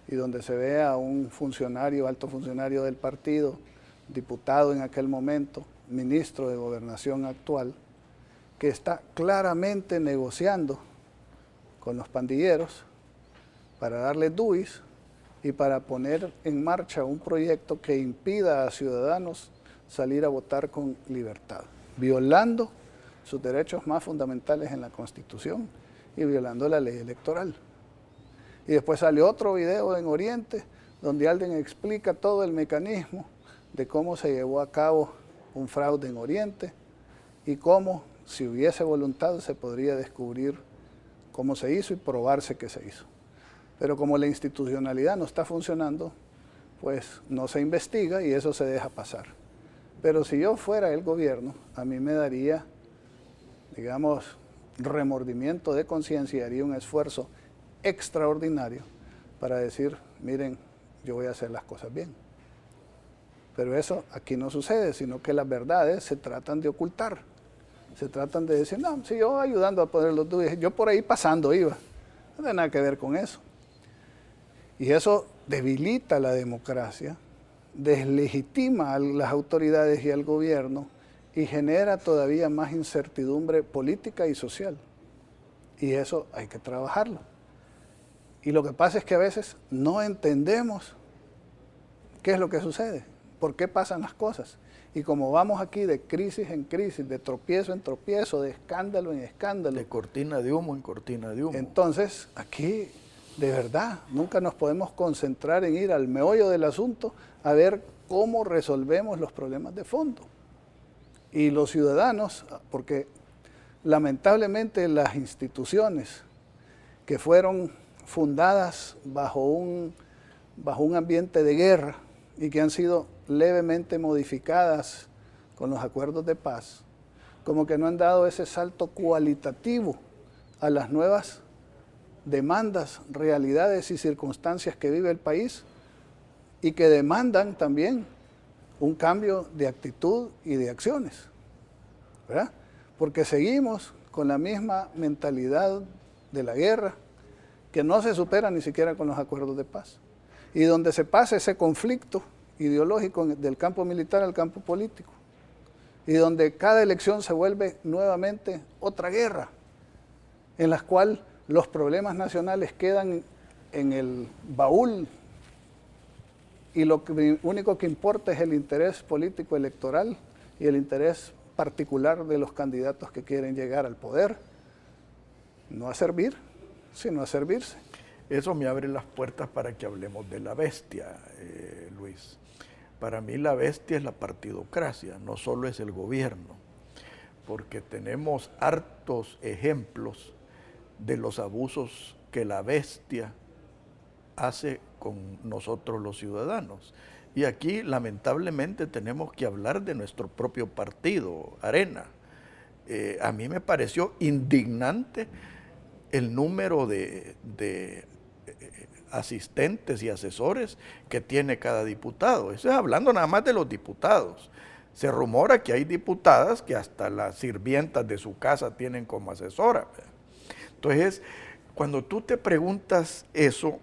y donde se ve a un funcionario, alto funcionario del partido, diputado en aquel momento, ministro de Gobernación actual, que está claramente negociando con los pandilleros para darles DUIs y para poner en marcha un proyecto que impida a ciudadanos salir a votar con libertad, violando sus derechos más fundamentales en la Constitución y violando la ley electoral. Y después sale otro video en Oriente donde alguien explica todo el mecanismo de cómo se llevó a cabo un fraude en Oriente y cómo, si hubiese voluntad, se podría descubrir cómo se hizo y probarse que se hizo. Pero como la institucionalidad no está funcionando, pues no se investiga y eso se deja pasar. Pero si yo fuera el gobierno, a mí me daría, digamos, remordimiento de conciencia y haría un esfuerzo extraordinario para decir, miren, yo voy a hacer las cosas bien. Pero eso aquí no sucede, sino que las verdades se tratan de ocultar. Se tratan de decir, no, si yo ayudando a poner los DUIs, yo por ahí pasando iba. No tiene nada que ver con eso. Y eso debilita la democracia, deslegitima a las autoridades y al gobierno y genera todavía más incertidumbre política y social. Y eso hay que trabajarlo. Y lo que pasa es que a veces no entendemos qué es lo que sucede, por qué pasan las cosas. Y como vamos aquí de crisis en crisis, de tropiezo en tropiezo, de escándalo en escándalo. De cortina de humo en cortina de humo. Entonces, aquí, de verdad, nunca nos podemos concentrar en ir al meollo del asunto a ver cómo resolvemos los problemas de fondo. Y los ciudadanos, porque lamentablemente las instituciones que fueron fundadas bajo un ambiente de guerra y que han sido levemente modificadas con los acuerdos de paz, como que no han dado ese salto cualitativo a las nuevas demandas, realidades y circunstancias que vive el país y que demandan también un cambio de actitud y de acciones, ¿verdad? Porque seguimos con la misma mentalidad de la guerra, que no se supera ni siquiera con los acuerdos de paz. Y donde se pasa ese conflicto ideológico del campo militar al campo político. Y donde cada elección se vuelve nuevamente otra guerra, en la cual los problemas nacionales quedan en el baúl y lo único que importa es el interés político electoral y el interés particular de los candidatos que quieren llegar al poder, no a servir, sino a servirse. Eso me abre las puertas para que hablemos de la bestia, Luis. Para mí la bestia es la partidocracia, no solo es el gobierno, porque tenemos hartos ejemplos de los abusos que la bestia hace con nosotros los ciudadanos. Y aquí lamentablemente tenemos que hablar de nuestro propio partido, Arena. A mí me pareció indignante el número de asistentes y asesores que tiene cada diputado. Eso es hablando nada más de los diputados. Se rumora que hay diputadas que hasta las sirvientas de su casa tienen como asesora. Entonces, cuando tú te preguntas eso,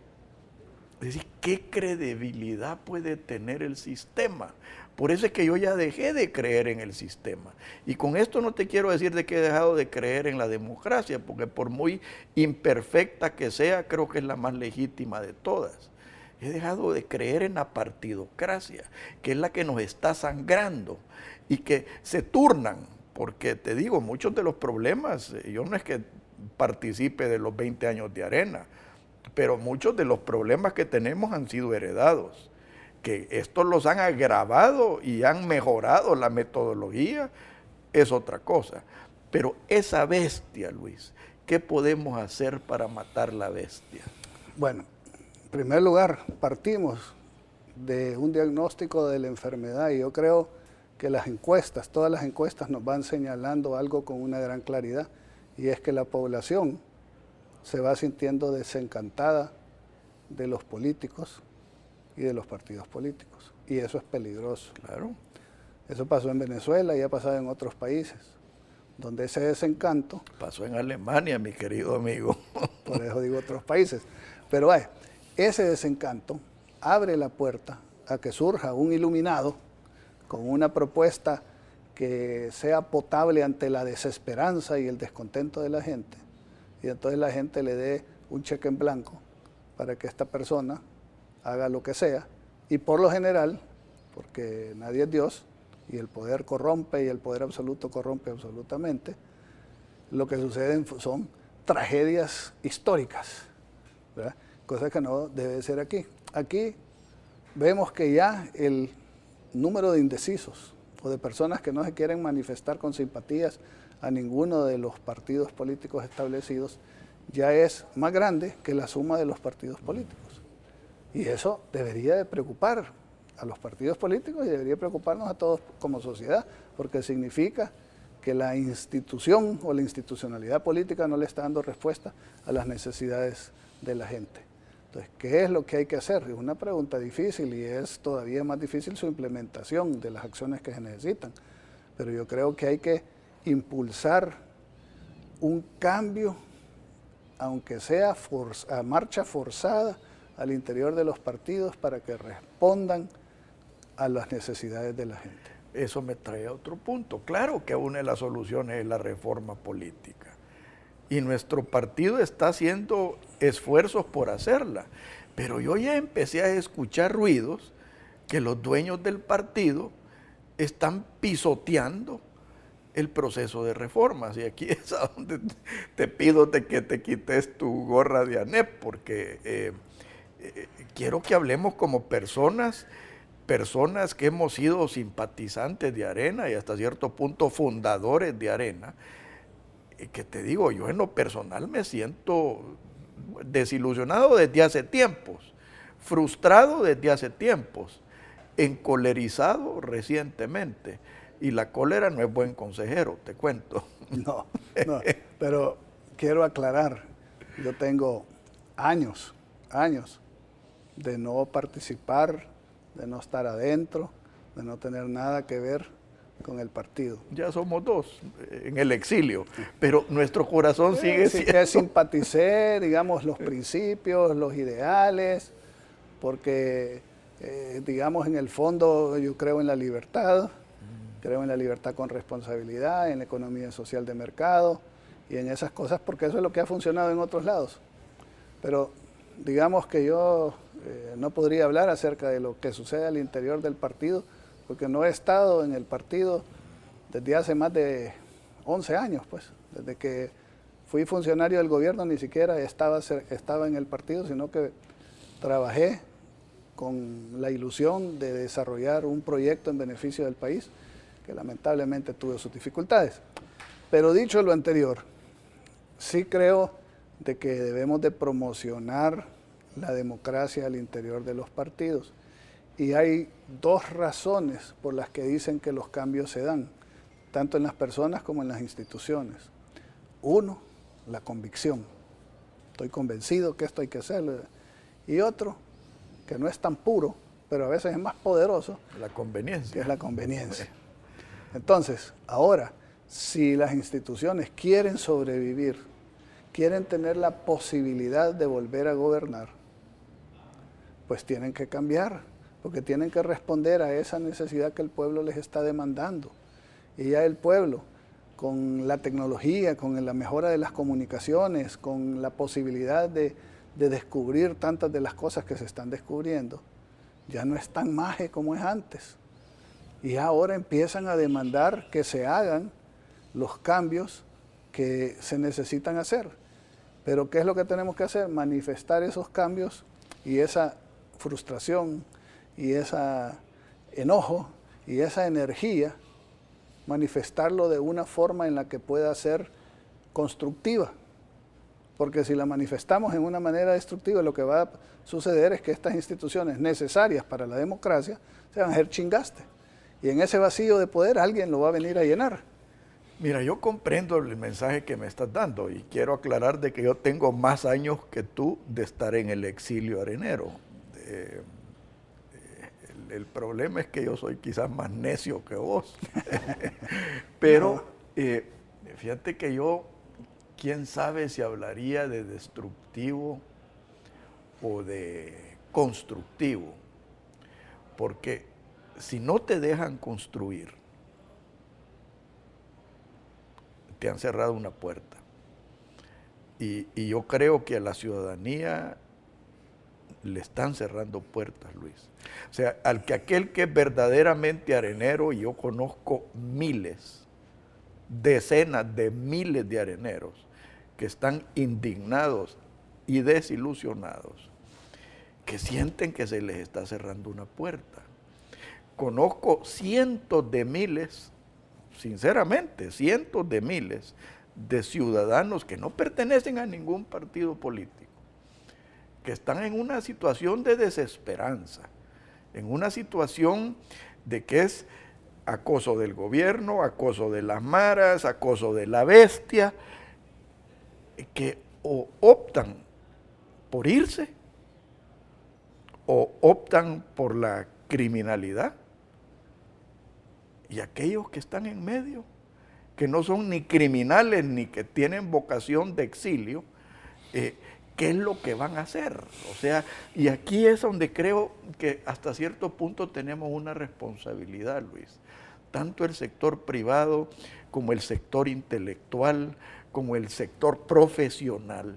decís, ¿qué credibilidad puede tener el sistema? Por eso es que yo ya dejé de creer en el sistema. Y con esto no te quiero decir de que he dejado de creer en la democracia, porque por muy imperfecta que sea, creo que es la más legítima de todas. He dejado de creer en la partidocracia, que es la que nos está sangrando y que se turnan, porque te digo, muchos de los problemas, yo no es que participe de los 20 años de Arena, pero muchos de los problemas que tenemos han sido heredados, que estos los han agravado y han mejorado la metodología, es otra cosa. Pero esa bestia, Luis, ¿qué podemos hacer para matar la bestia? Bueno, en primer lugar, partimos de un diagnóstico de la enfermedad y yo creo que las encuestas, todas las encuestas nos van señalando algo con una gran claridad, y es que la población se va sintiendo desencantada de los políticos y de los partidos políticos. Y eso es peligroso. Claro. Eso pasó en Venezuela y ha pasado en otros países, donde ese desencanto... Pasó en Alemania, mi querido amigo. Por eso digo otros países. Pero ese desencanto abre la puerta a que surja un iluminado con una propuesta que sea potable ante la desesperanza y el descontento de la gente. Y entonces la gente le dé un cheque en blanco para que esta persona haga lo que sea, y por lo general, porque nadie es Dios, y el poder corrompe, y el poder absoluto corrompe absolutamente, lo que sucede son tragedias históricas, ¿verdad? Cosa que no debe ser aquí. Aquí vemos que ya el número de indecisos, o de personas que no se quieren manifestar con simpatías a ninguno de los partidos políticos establecidos, ya es más grande que la suma de los partidos políticos. Y eso debería de preocupar a los partidos políticos y debería preocuparnos a todos como sociedad, porque significa que la institución o la institucionalidad política no le está dando respuesta a las necesidades de la gente. Entonces, ¿qué es lo que hay que hacer? Es una pregunta difícil y es todavía más difícil su implementación de las acciones que se necesitan. Pero yo creo que hay que impulsar un cambio, aunque sea a marcha forzada, al interior de los partidos para que respondan a las necesidades de la gente. Eso me trae a otro punto. Claro que una de las soluciones es la reforma política. Y nuestro partido está haciendo esfuerzos por hacerla. Pero yo ya empecé a escuchar ruidos que los dueños del partido están pisoteando el proceso de reformas. Y aquí es a donde te pido que te quites tu gorra de ANEP, porque quiero que hablemos como personas que hemos sido simpatizantes de Arena y hasta cierto punto fundadores de Arena, que te digo, yo en lo personal me siento desilusionado desde hace tiempos, frustrado desde hace tiempos, encolerizado recientemente, Y la cólera no es buen consejero, te cuento. No, no, pero quiero aclarar, yo tengo años de no participar, de no estar adentro, de no tener nada que ver con el partido. Ya somos dos en el exilio, pero nuestro corazón sigue Sí, siendo... que simpaticé, digamos, los principios, los ideales, porque, digamos, en el fondo yo creo en la libertad, creo en la libertad con responsabilidad, en la economía social de mercado y en esas cosas, porque eso es lo que ha funcionado en otros lados. Pero digamos que yo no podría hablar acerca de lo que sucede al interior del partido, porque no he estado en el partido desde hace más de 11 años, pues. Desde que fui funcionario del gobierno ni siquiera estaba en el partido, sino que trabajé con la ilusión de desarrollar un proyecto en beneficio del país, que lamentablemente tuvo sus dificultades. Pero dicho lo anterior, sí creo de que debemos de promocionar la democracia al interior de los partidos. Y hay dos razones por las que dicen que los cambios se dan, tanto en las personas como en las instituciones. Uno, la convicción. Estoy convencido que esto hay que hacerlo. Y otro, que no es tan puro, pero a veces es más poderoso. La conveniencia. Que es la conveniencia. Entonces, ahora, si las instituciones quieren sobrevivir, quieren tener la posibilidad de volver a gobernar, pues tienen que cambiar, porque tienen que responder a esa necesidad que el pueblo les está demandando. Y ya el pueblo, con la tecnología, con la mejora de las comunicaciones, con la posibilidad de descubrir tantas de las cosas que se están descubriendo, ya no es tan maje como es antes. Y ahora empiezan a demandar que se hagan los cambios que se necesitan hacer. Pero ¿qué es lo que tenemos que hacer? Manifestar esos cambios y esa frustración y ese enojo y esa energía, manifestarlo de una forma en la que pueda ser constructiva. Porque si la manifestamos en una manera destructiva, lo que va a suceder es que estas instituciones necesarias para la democracia se van a hacer chingaste. Y en ese vacío de poder alguien lo va a venir a llenar. Mira, yo comprendo el mensaje que me estás dando y quiero aclarar de que yo tengo más años que tú de estar en el exilio arenero. El problema es que yo soy quizás más necio que vos. Pero fíjate que yo, quién sabe si hablaría de destructivo o de constructivo. Porque si no te dejan construir, te han cerrado una puerta. Y yo creo que a la ciudadanía le están cerrando puertas, Luis. O sea, aquel que es verdaderamente arenero, y yo conozco miles, decenas de miles de areneros que están indignados y desilusionados, que sienten que se les está cerrando una puerta. Conozco cientos de miles, sinceramente, cientos de miles de ciudadanos que no pertenecen a ningún partido político, que están en una situación de desesperanza, en una situación de que es acoso del gobierno, acoso de las maras, acoso de la bestia, que o optan por irse o optan por la criminalidad. Y aquellos que están en medio, que no son ni criminales ni que tienen vocación de exilio, ¿qué es lo que van a hacer? O sea, y aquí es donde creo que hasta cierto punto tenemos una responsabilidad, Luis. Tanto el sector privado como el sector intelectual, como el sector profesional,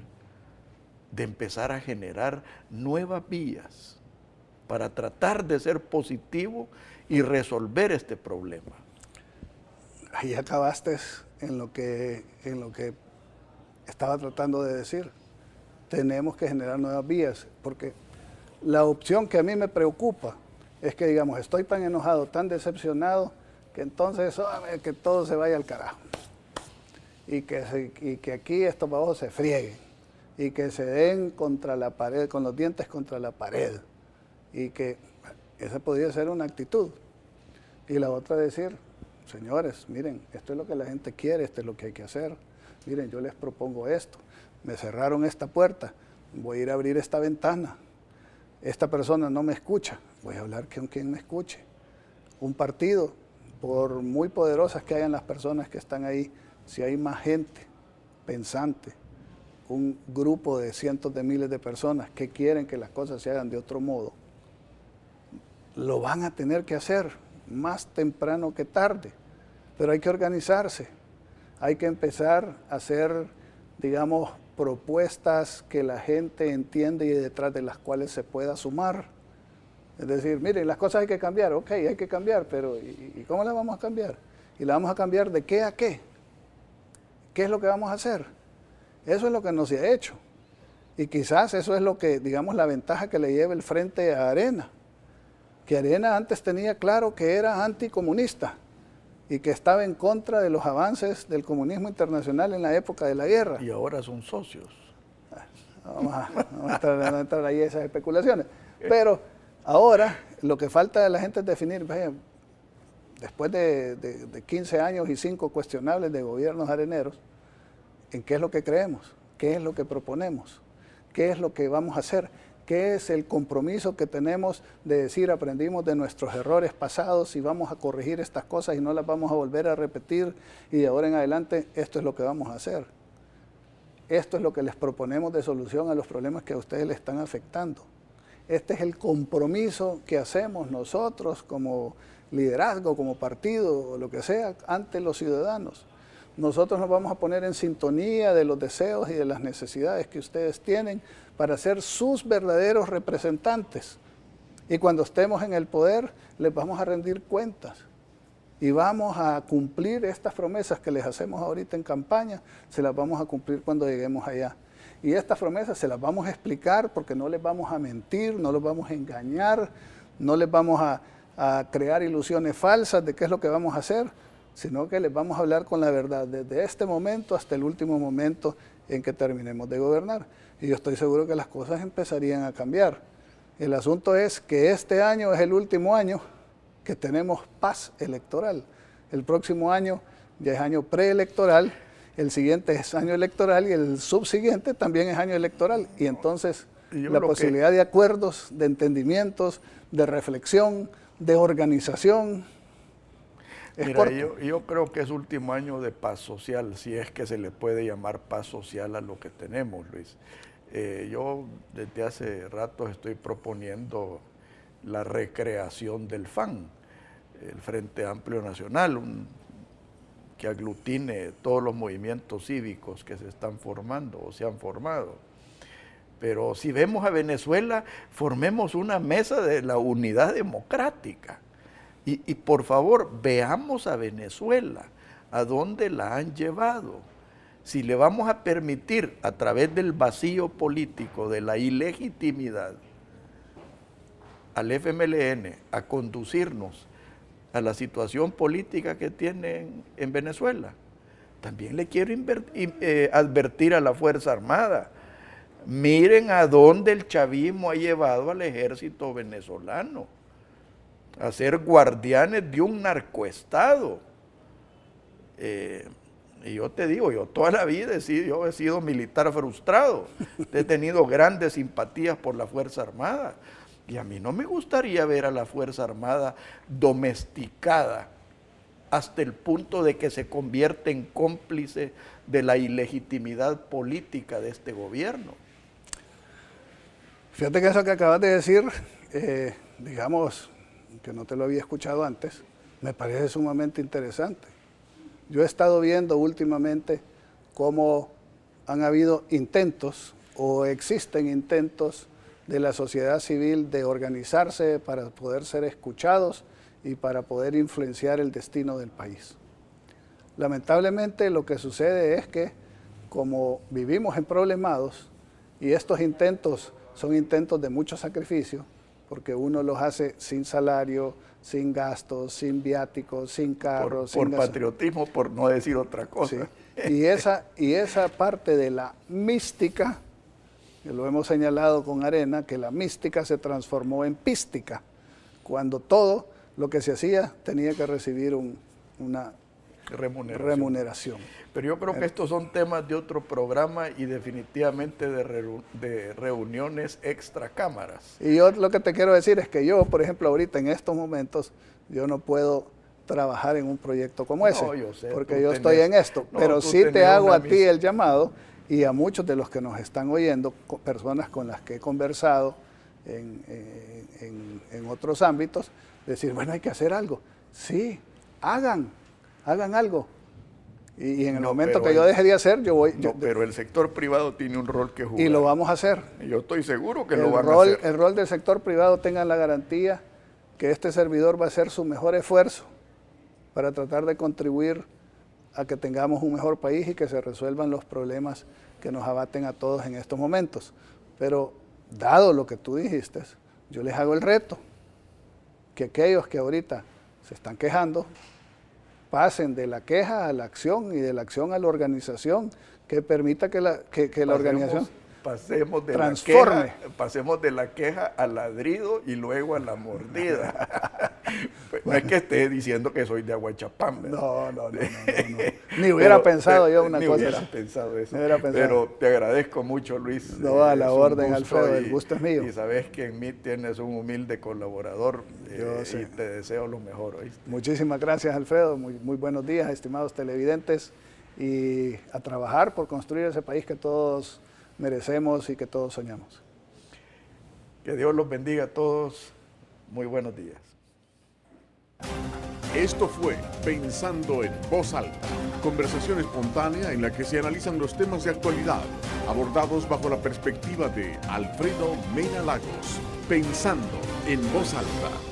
de empezar a generar nuevas vías para tratar de ser positivo y resolver este problema. Ahí acabaste en lo que estaba tratando de decir. Tenemos que generar nuevas vías, porque la opción que a mí me preocupa es que, digamos, estoy tan enojado, tan decepcionado, que entonces que todo se vaya al carajo. Y que aquí estos babos se frieguen, y que se den contra la pared, con los dientes contra la pared. Y que esa podría ser una actitud. Y la otra decir, señores, miren, esto es lo que la gente quiere, esto es lo que hay que hacer. Miren, yo les propongo esto. Me cerraron esta puerta, voy a ir a abrir esta ventana. Esta persona no me escucha, voy a hablar con quien me escuche. Un partido, por muy poderosas que hayan las personas que están ahí, si hay más gente pensante, un grupo de cientos de miles de personas que quieren que las cosas se hagan de otro modo, lo van a tener que hacer más temprano que tarde, pero hay que organizarse, hay que empezar a hacer, digamos, propuestas que la gente entiende y detrás de las cuales se pueda sumar. Es decir, miren, las cosas hay que cambiar, ok, hay que cambiar, pero ¿y cómo las vamos a cambiar? ¿Y la vamos a cambiar de qué a qué? ¿Qué es lo que vamos a hacer? Eso es lo que no se ha hecho. Y quizás eso es lo que, digamos, la ventaja que le lleva el frente a Arena. Que Arena antes tenía claro que era anticomunista y que estaba en contra de los avances del comunismo internacional en la época de la guerra. Y ahora son socios. Vamos a entrar ahí a esas especulaciones. Pero ahora lo que falta a la gente es definir, después de 15 años y 5 cuestionables de gobiernos areneros, en qué es lo que creemos, qué es lo que proponemos, qué es lo que vamos a hacer, qué es el compromiso que tenemos de decir aprendimos de nuestros errores pasados y vamos a corregir estas cosas y no las vamos a volver a repetir y de ahora en adelante esto es lo que vamos a hacer. Esto es lo que les proponemos de solución a los problemas que a ustedes les están afectando. Este es el compromiso que hacemos nosotros como liderazgo, como partido o lo que sea ante los ciudadanos. Nosotros nos vamos a poner en sintonía de los deseos y de las necesidades que ustedes tienen para ser sus verdaderos representantes. Y cuando estemos en el poder, les vamos a rendir cuentas. Y vamos a cumplir estas promesas que les hacemos ahorita en campaña, se las vamos a cumplir cuando lleguemos allá. Y estas promesas se las vamos a explicar porque no les vamos a mentir, no los vamos a engañar, no les vamos a crear ilusiones falsas de qué es lo que vamos a hacer, sino que les vamos a hablar con la verdad desde este momento hasta el último momento en que terminemos de gobernar. Y yo estoy seguro que las cosas empezarían a cambiar. El asunto es que este año es el último año que tenemos paz electoral. El próximo año ya es año preelectoral, el siguiente es año electoral y el subsiguiente también es año electoral. Y entonces la posibilidad de acuerdos, de entendimientos, de reflexión, de organización, mira, yo creo que es último año de paz social, si es que se le puede llamar paz social a lo que tenemos, Luis. Yo desde hace rato estoy proponiendo la recreación del FAN, el Frente Amplio Nacional, que aglutine todos los movimientos cívicos que se están formando o se han formado. Pero si vemos a Venezuela, formemos una mesa de la unidad democrática. Y por favor, veamos a Venezuela, a dónde la han llevado. Si le vamos a permitir, a través del vacío político, de la ilegitimidad, al FMLN a conducirnos a la situación política que tienen en Venezuela, también le quiero advertir a la Fuerza Armada. Miren a dónde el chavismo ha llevado al ejército venezolano, a ser guardianes de un narcoestado. Y yo te digo, yo toda la vida he sido militar frustrado, he tenido grandes simpatías por la Fuerza Armada, y a mí no me gustaría ver a la Fuerza Armada domesticada hasta el punto de que se convierte en cómplice de la ilegitimidad política de este gobierno. Fíjate que eso que acabas de decir, digamos, que no te lo había escuchado antes, me parece sumamente interesante. Yo he estado viendo últimamente cómo han habido intentos o existen intentos de la sociedad civil de organizarse para poder ser escuchados y para poder influenciar el destino del país. Lamentablemente lo que sucede es que como vivimos en problemados y estos intentos son intentos de mucho sacrificio, porque uno los hace sin salario, sin gastos, sin viáticos, sin carros. Por patriotismo, por no decir otra cosa. Sí. Y esa parte de la mística, que lo hemos señalado con Arena, que la mística se transformó en pística, cuando todo lo que se hacía tenía que recibir un una remuneración. Pero yo creo que estos son temas de otro programa y definitivamente de reuniones extra cámaras. Y yo lo que te quiero decir es que yo, por ejemplo, ahorita en estos momentos, yo no puedo trabajar en un proyecto como ese, yo sé, porque yo estoy en esto, pero sí te hago a ti el llamado y a muchos de los que nos están oyendo, personas con las que he conversado en otros ámbitos, decir, bueno, hay que hacer algo. Sí, hagan algo. Y en el momento que yo deje de hacer, yo voy... pero el sector privado tiene un rol que jugar. Y lo vamos a hacer. Yo estoy seguro que lo van a hacer. El rol del sector privado, tengan la garantía que este servidor va a hacer su mejor esfuerzo para tratar de contribuir a que tengamos un mejor país y que se resuelvan los problemas que nos abaten a todos en estos momentos. Pero, dado lo que tú dijiste, yo les hago el reto, que aquellos que ahorita se están quejando, pasen de la queja a la acción y de la acción a la organización, que permita que la organización transforme. Pasemos de la queja al ladrido y luego a la mordida. No es que esté diciendo que soy de Aguachapán. No. Ni hubiera pensado yo una cosa así. Ni hubiera pensado eso. Pero te agradezco mucho, Luis. No, a la orden, Alfredo, el gusto es mío. Y sabes que en mí tienes un humilde colaborador y te deseo lo mejor. ¿Oíste? Muchísimas gracias, Alfredo. Muy buenos días, estimados televidentes. Y a trabajar por construir ese país que todos merecemos y que todos soñamos. Que Dios los bendiga a todos. Muy buenos días. Esto fue Pensando en Voz Alta, conversación espontánea en la que se analizan los temas de actualidad, abordados bajo la perspectiva de Alfredo Mena Lagos. Pensando en Voz Alta.